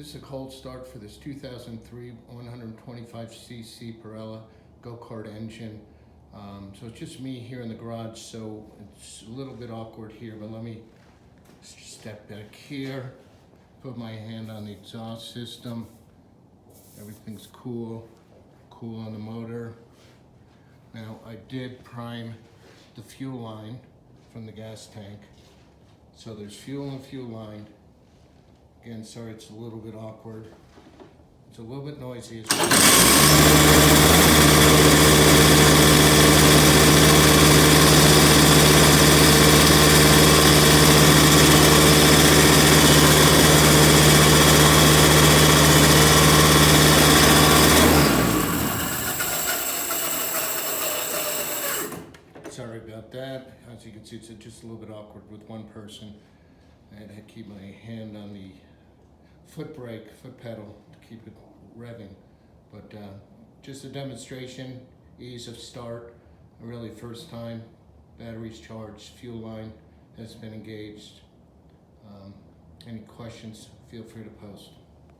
This is a cold start for this 2003 125cc Parilla Go Kart engine. So it's just me here in the garage, so it's a little bit awkward here, but let me step back here, put my hand on the exhaust system. Everything's cool on the motor. Now I did prime the fuel line from the gas tank. So there's fuel in the fuel line. Again, sorry it's a little bit awkward. It's a little bit noisy as well. Sorry about that. As you can see, it's just a little bit awkward with one person. I had to keep my hand on the foot pedal to keep it revving. But just a demonstration, ease of start, really first time, batteries charged, fuel line has been engaged. Any questions, feel free to post.